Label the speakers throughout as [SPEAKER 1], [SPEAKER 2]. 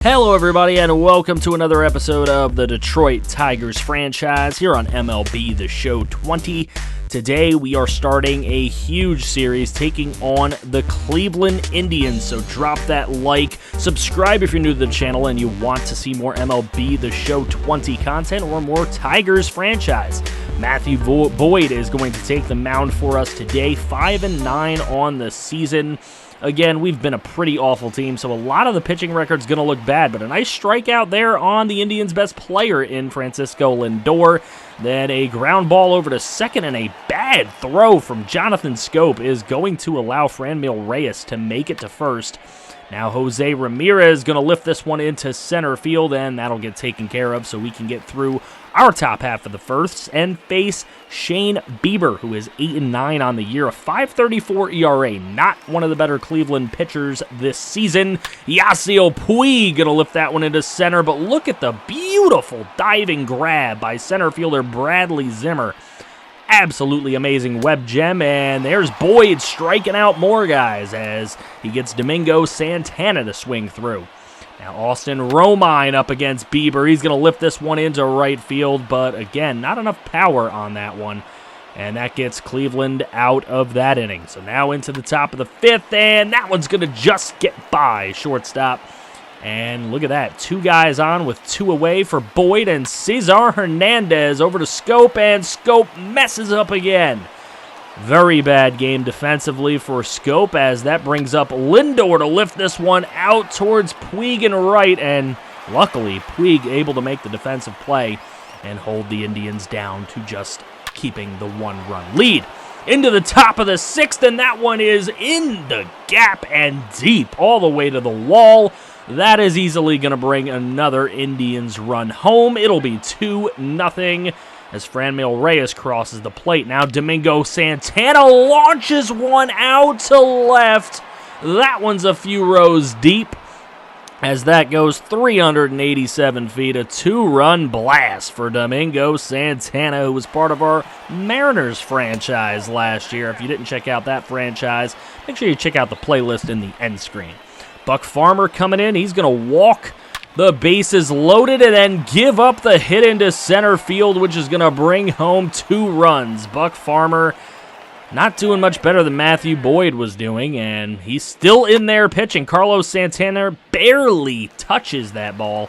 [SPEAKER 1] Hello everybody and welcome to another episode of the Detroit Tigers franchise here on MLB The Show 20. Today we are starting a huge series taking on the Cleveland Indians, so drop that like, subscribe if you're new to the channel and you want to see more MLB The Show 20 content or more Tigers franchise. Matthew Boyd is going to take the mound for us today, 5-9 on the season. Again, we've been a pretty awful team, so a lot of the pitching record's going to look bad, but a nice strikeout there on the Indians' best player in Francisco Lindor. Then a ground ball over to second, and a bad throw from Jonathan Schoop is going to allow Franmil Reyes to make it to first. Now Jose Ramirez is going to lift this one into center field, and that'll get taken care of so we can get through our top half of the first and face Shane Bieber, who is 8-9 on the year, a 5.34 ERA. Not one of the better Cleveland pitchers this season. Yasiel Puig going to lift that one into center, but look at the beautiful diving grab by center fielder Bradley Zimmer. Absolutely amazing web gem, and there's Boyd striking out more guys as he gets Domingo Santana to swing through. Now Austin Romine up against Bieber. He's going to lift this one into right field, but again, not enough power on that one. And that gets Cleveland out of that inning. So now into the top of the fifth, and that one's going to just get by shortstop. And look at that, two guys on with two away for Boyd, and Cesar Hernandez over to Schoop, and Schoop messes up again. Very bad game defensively for Schoop as that brings up Lindor to lift this one out towards Puig and right, and luckily Puig able to make the defensive play and hold the Indians down to just keeping the one-run lead. Into the top of the sixth, and that one is in the gap and deep all the way to the wall. That is easily going to bring another Indians run home. It'll be 2-0 as Franmil Reyes crosses the plate. Now Domingo Santana launches one out to left. That one's a few rows deep as that goes 387 feet. A two-run blast for Domingo Santana, who was part of our Mariners franchise last year. If you didn't check out that franchise, make sure you check out the playlist in the end screen. Buck Farmer coming in. He's going to walk the bases loaded and then give up the hit into center field, which is going to bring home 2 runs. Buck Farmer not doing much better than Matthew Boyd was doing, and he's still in there pitching. Carlos Santana barely touches that ball.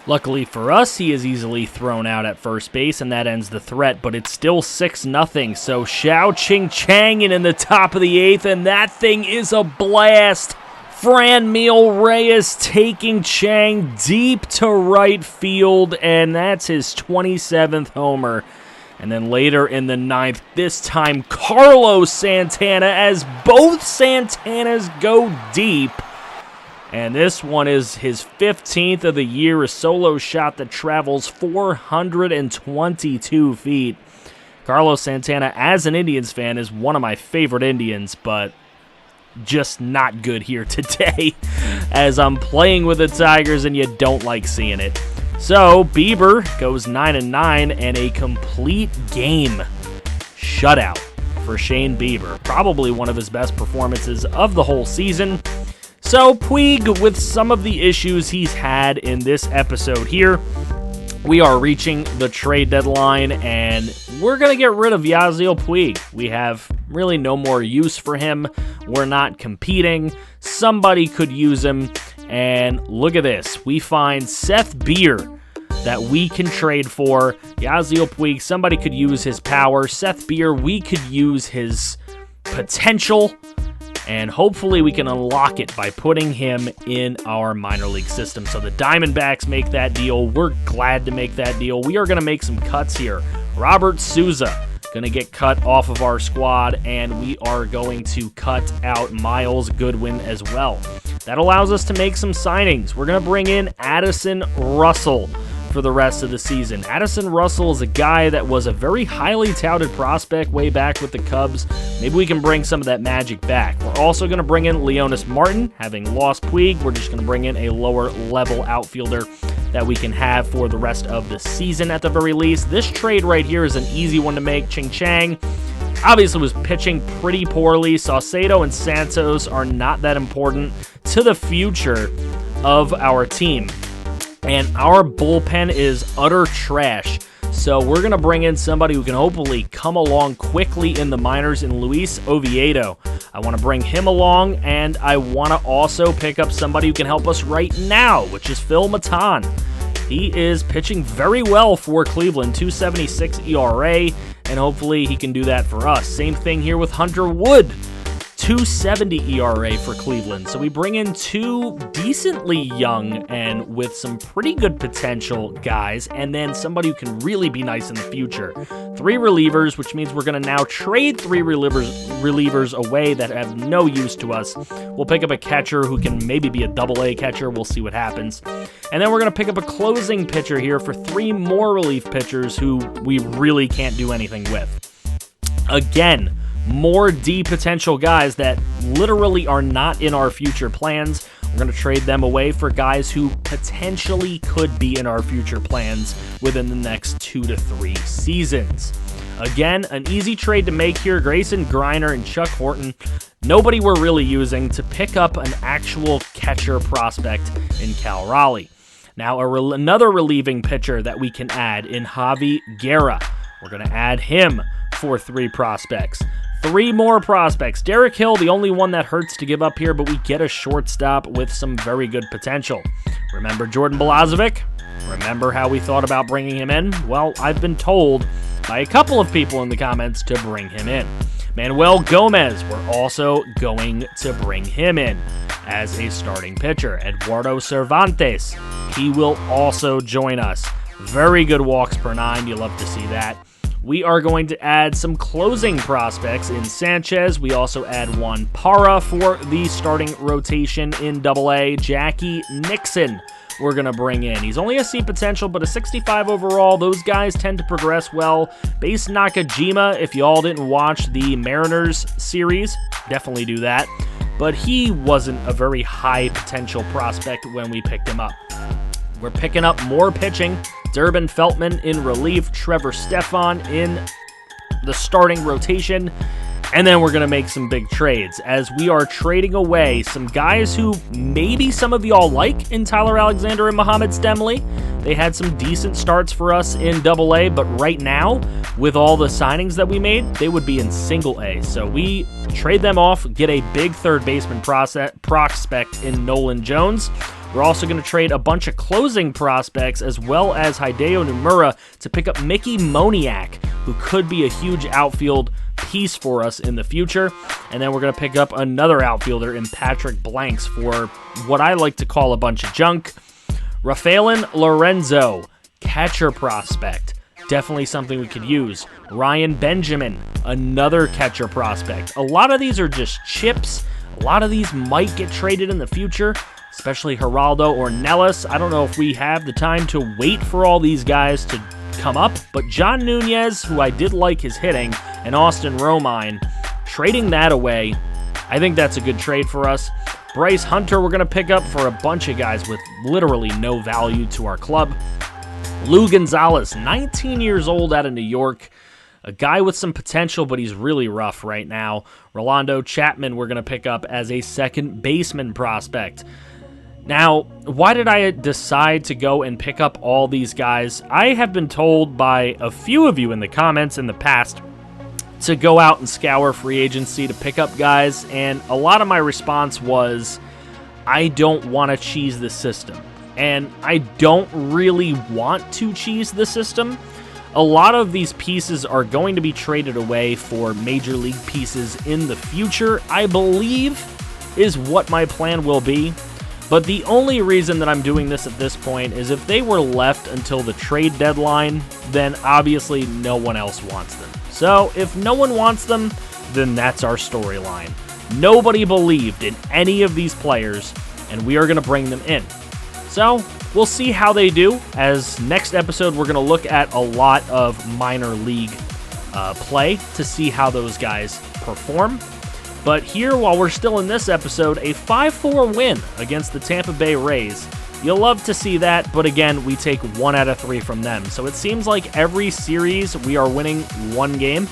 [SPEAKER 1] Luckily for us, he is easily thrown out at first base, and that ends the threat, but it's still 6-0. So Xiao Chang in the top of the 8th, and that thing is a blast. Franmil Reyes taking Chang deep to right field, and that's his 27th homer. And then later in the 9th, this time Carlos Santana, as both Santanas go deep. And this one is his 15th of the year, a solo shot that travels 422 feet. Carlos Santana, as an Indians fan, is one of my favorite Indians, but just not good here today as I'm playing with the Tigers and you don't like seeing it. So Bieber goes 9-9 and a complete game shutout for Shane Bieber. Probably one of his best performances of the whole season. So Puig, with some of the issues he's had in this episode here, we are reaching the trade deadline, and we're going to get rid of Yasiel Puig. We have really no more use for him. We're not competing. Somebody could use him, and look at this. We find Seth Beer that we can trade for. Yasiel Puig, somebody could use his power. Seth Beer, we could use his potential, and hopefully we can unlock it by putting him in our minor league system. So the Diamondbacks make that deal. We're glad to make that deal. We are going to make some cuts here. Robert Souza going to get cut off of our squad, and we are going to cut out Miles Goodwin as well. That allows us to make some signings. We're going to bring in Addison Russell for the rest of the season. Addison Russell is a guy that was a very highly touted prospect way back with the Cubs. Maybe we can bring some of that magic back. We're also going to bring in Leonis Martin. Having lost Puig, we're just going to bring in a lower level outfielder that we can have for the rest of the season at the very least. This trade right here is an easy one to make. Chang obviously was pitching pretty poorly. Saucedo and Santos are not that important to the future of our team. And our bullpen is utter trash. So we're going to bring in somebody who can hopefully come along quickly in the minors in Luis Oviedo. I want to bring him along, and I want to also pick up somebody who can help us right now, which is Phil Matan. He is pitching very well for Cleveland, 2.76 ERA, and hopefully he can do that for us. Same thing here with Hunter Wood, 2.70 ERA for Cleveland. So we bring in two decently young and with some pretty good potential guys, and then somebody who can really be nice in the future. 3 relievers, which means we're going to now trade 3 relievers away that have no use to us. We'll pick up a catcher who can maybe be a AA catcher. We'll see what happens. And then we're going to pick up a closing pitcher here for 3 more relief pitchers who we really can't do anything with. Again, more D potential guys that literally are not in our future plans. We're going to trade them away for guys who potentially could be in our future plans within the next 2 to 3 seasons. Again, an easy trade to make here. Grayson Greiner and Chuck Horton, nobody we're really using to pick up an actual catcher prospect in Cal Raleigh. Now, another relieving pitcher that we can add in Javi Guerra. We're going to add him for 3 prospects. 3 more prospects. Derek Hill, the only one that hurts to give up here, but we get a shortstop with some very good potential. Remember Jordan Balazovic? Remember how we thought about bringing him in? Well, I've been told by a couple of people in the comments to bring him in. Manuel Gomez, we're also going to bring him in as a starting pitcher. Eduardo Cervantes, he will also join us. Very good walks per 9. You love to see that. We are going to add some closing prospects in Sanchez. We also add Juan Parra for the starting rotation in AA. Jackie Nixon we're going to bring in. He's only a C potential, but a 65 overall. Those guys tend to progress well. Base Nakajima, if y'all didn't watch the Mariners series, definitely do that. But he wasn't a very high potential prospect when we picked him up. We're picking up more pitching. Durbin Feltman in relief, Trevor Stefan in the starting rotation, and then we're going to make some big trades as we are trading away some guys who maybe some of y'all like in Tyler Alexander and Muhammad Stemley. They had some decent starts for us in AA, but right now, with all the signings that we made, they would be in single A. So we trade them off, get a big third baseman prospect in Nolan Jones. We're also going to trade a bunch of closing prospects as well as Hideo Nomura to pick up Mickey Moniak, who could be a huge outfield piece for us in the future. And then we're going to pick up another outfielder in Patrick Blanks for what I like to call a bunch of junk. Rafaelin Lorenzo, catcher prospect. Definitely something we could use. Ryan Benjamin, another catcher prospect. A lot of these are just chips. A lot of these might get traded in the future, especially Geraldo or Nellis. I don't know if we have the time to wait for all these guys to come up, but John Nunez, who I did like his hitting, and Austin Romine, trading that away, I think that's a good trade for us. Bryce Hunter we're going to pick up for a bunch of guys with literally no value to our club. Lou Gonzalez, 19 years old out of New York. A guy with some potential, but he's really rough right now. Rolando Chapman we're going to pick up as a second baseman prospect. Now, why did I decide to go and pick up all these guys? I have been told by a few of you in the comments in the past to go out and scour free agency to pick up guys, and a lot of my response was, I don't want to cheese the system. And I don't really want to cheese the system. A lot of these pieces are going to be traded away for major league pieces in the future, I believe, is what my plan will be. But the only reason that I'm doing this at this point is if they were left until the trade deadline, then obviously no one else wants them. So if no one wants them, then that's our storyline. Nobody believed in any of these players, and we are going to bring them in. So we'll see how they do, as next episode we're going to look at a lot of minor league play to see how those guys perform. But here, while we're still in this episode, a 5-4 win against the Tampa Bay Rays. You'll love to see that, but again, we take 1 out of 3 from them. So it seems like every series we are winning 1 game.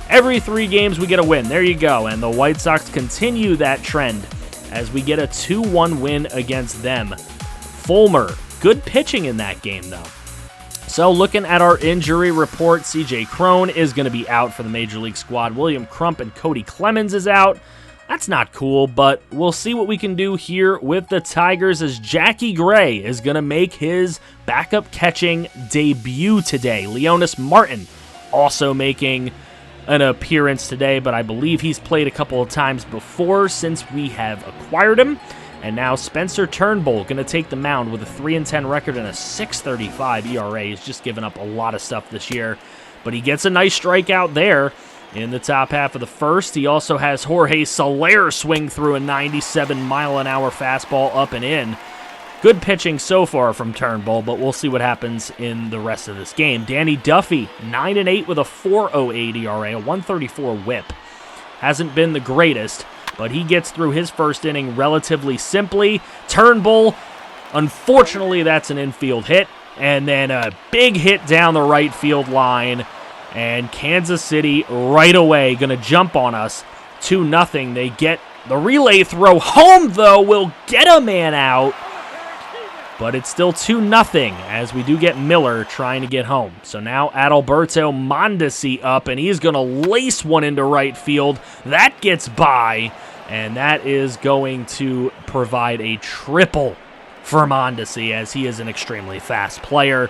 [SPEAKER 1] Every 3 games we get a win. There you go. And the White Sox continue that trend as we get a 2-1 win against them. Fulmer, good pitching in that game, though. So looking at our injury report, CJ Crone is going to be out for the Major League squad. William Crump and Cody Clemens is out. That's not cool, but we'll see what we can do here with the Tigers as Jackie Gray is going to make his backup catching debut today. Leonis Martin also making an appearance today, but I believe he's played a couple of times before since we have acquired him. And now Spencer Turnbull going to take the mound with a 3-10 record and a 6.35 ERA. He's just given up a lot of stuff this year, but he gets a nice strikeout there in the top half of the first. He also has Jorge Soler swing through a 97-mile-an-hour fastball up and in. Good pitching so far from Turnbull, but we'll see what happens in the rest of this game. Danny Duffy, 9-8 with a 4.08 ERA, a 134 whip. Hasn't been the greatest, but he gets through his first inning relatively simply. Turnbull, unfortunately, that's an infield hit, and then a big hit down the right field line. And Kansas City right away going to jump on us 2-0. They get the relay throw home, though, will get a man out. But it's still 2-0 as we do get Miller trying to get home. So now Adalberto Mondesi up, and he's going to lace one into right field. That gets by, and that is going to provide a triple for Mondesi as he is an extremely fast player.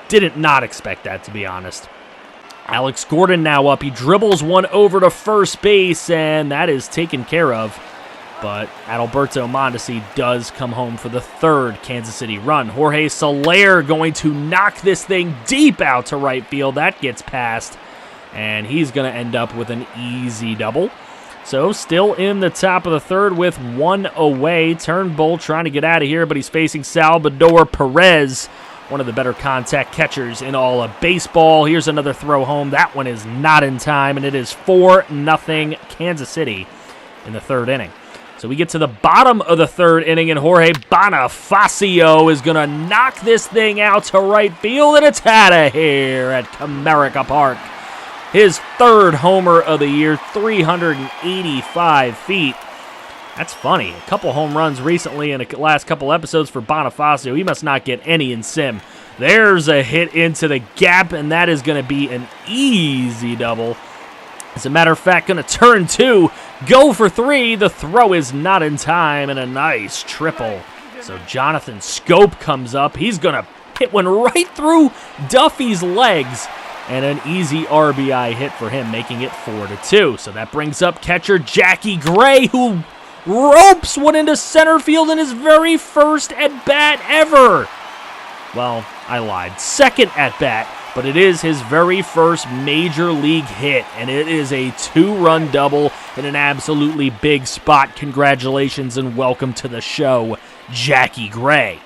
[SPEAKER 1] Didn't not expect that, to be honest. Alex Gordon now up. He dribbles one over to first base, and that is taken care of. But Adalberto Mondesi does come home for the third Kansas City run. Jorge Soler going to knock this thing deep out to right field. That gets past, and he's going to end up with an easy double. So still in the top of the third with one away. Turnbull trying to get out of here, but he's facing Salvador Perez, one of the better contact catchers in all of baseball. Here's another throw home. That one is not in time, and it is 4-0 Kansas City in the third inning. So we get to the bottom of the third inning, and Jorge Bonifacio is going to knock this thing out to right field, and it's out of here at Comerica Park. His third homer of the year, 385 feet. That's funny. A couple home runs recently in the last couple episodes for Bonifacio. He must not get any in sim. There's a hit into the gap, and that is going to be an easy double. As a matter of fact, going to turn two, go for three. The throw is not in time, and a nice triple. So Jonathan Scope comes up. He's going to hit one right through Duffy's legs, and an easy RBI hit for him, making it 4-2. So that brings up catcher Jackie Gray, who ropes one into center field in his very first at-bat ever. Well, I lied. Second at-bat, but it is his very first major league hit, and it is a 2-run double in an absolutely big spot. Congratulations and welcome to the show, Jackie Gray.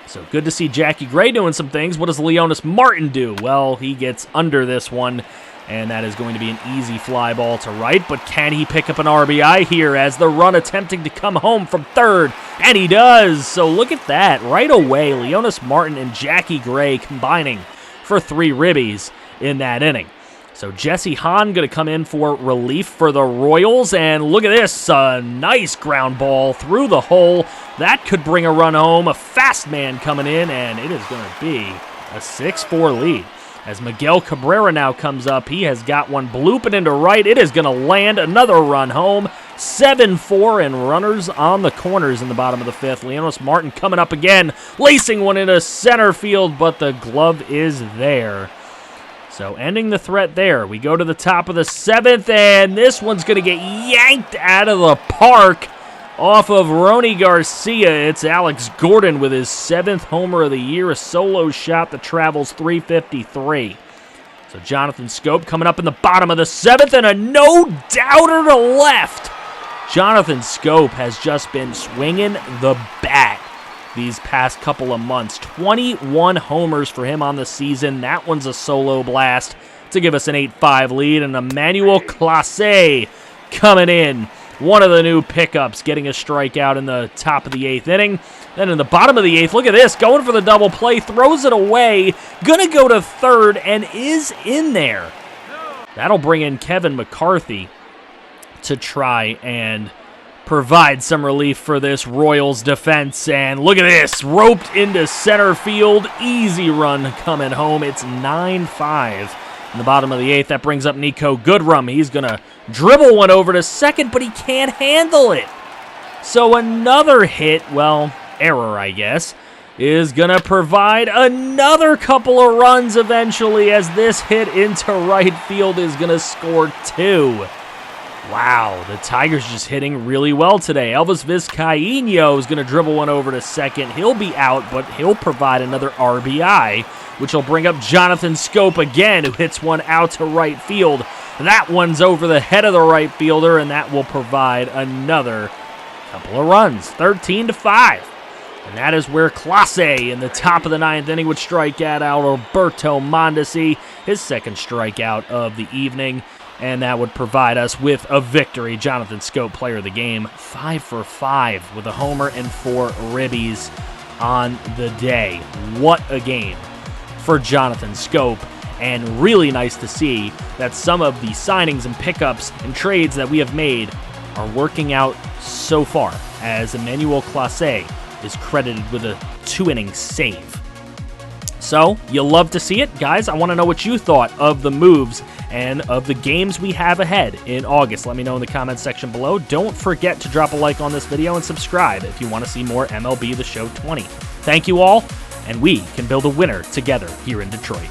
[SPEAKER 1] So good to see Jackie Gray doing some things. What does Leonis Martin do? Well, he gets under this one, and that is going to be an easy fly ball to right, but can he pick up an RBI here as the run attempting to come home from third? And he does! So look at that. Right away, Leonis Martin and Jackie Gray combining for 3 ribbies in that inning. So Jesse Hahn going to come in for relief for the Royals, and look at this, a nice ground ball through the hole. That could bring a run home. A fast man coming in, and it is going to be a 6-4 lead. As Miguel Cabrera now comes up, he has got one blooping into right. It is going to land another run home. 7-4 and runners on the corners in the bottom of the fifth. Leonis Martin coming up again, lacing one into center field, but the glove is there. So ending the threat there. We go to the top of the seventh, and this one's going to get yanked out of the park off of Rony Garcia. It's Alex Gordon with his 7th homer of the year, a solo shot that travels 353. So Jonathan Scope coming up in the bottom of the 7th, and a no-doubter to left. Jonathan Scope has just been swinging the bat these past couple of months. 21 homers for him on the season. That one's a solo blast to give us an 8-5 lead, and Emmanuel Clase coming in. One of the new pickups, getting a strikeout in the top of the 8th inning. Then in the bottom of the 8th, look at this, going for the double play, throws it away, gonna go to third, and is in there. That'll bring in Kevin McCarthy to try and provide some relief for this Royals defense. And look at this, roped into center field. Easy run coming home. It's 9-5 in the bottom of the 8th. That brings up Nico Goodrum. He's going to dribble one over to second, but he can't handle it. So another hit, well, error, I guess, is going to provide another couple of runs eventually, as this hit into right field is going to score 2. Wow, the Tigers just hitting really well today. Elvis Vizcaíno is going to dribble one over to second. He'll be out, but he'll provide another RBI, which will bring up Jonathan Scope again, who hits one out to right field. That one's over the head of the right fielder, and that will provide another couple of runs, 13-5. And that is where CLE+KC in the top of the 9th inning would strike out Alberto Mondesi, his second strikeout of the evening. And that would provide us with a victory. Jonathan Scope, player of the game, 5 for 5 with a homer and 4 ribbies on the day. What a game for Jonathan Scope. And really nice to see that some of the signings and pickups and trades that we have made are working out so far, as Emmanuel CLE+KC is credited with a 2-inning save. So, you'll love to see it. Guys, I want to know what you thought of the moves and of the games we have ahead in August. Let me know in the comments section below. Don't forget to drop a like on this video and subscribe if you want to see more MLB The Show 20. Thank you all, and we can build a winner together here in Detroit.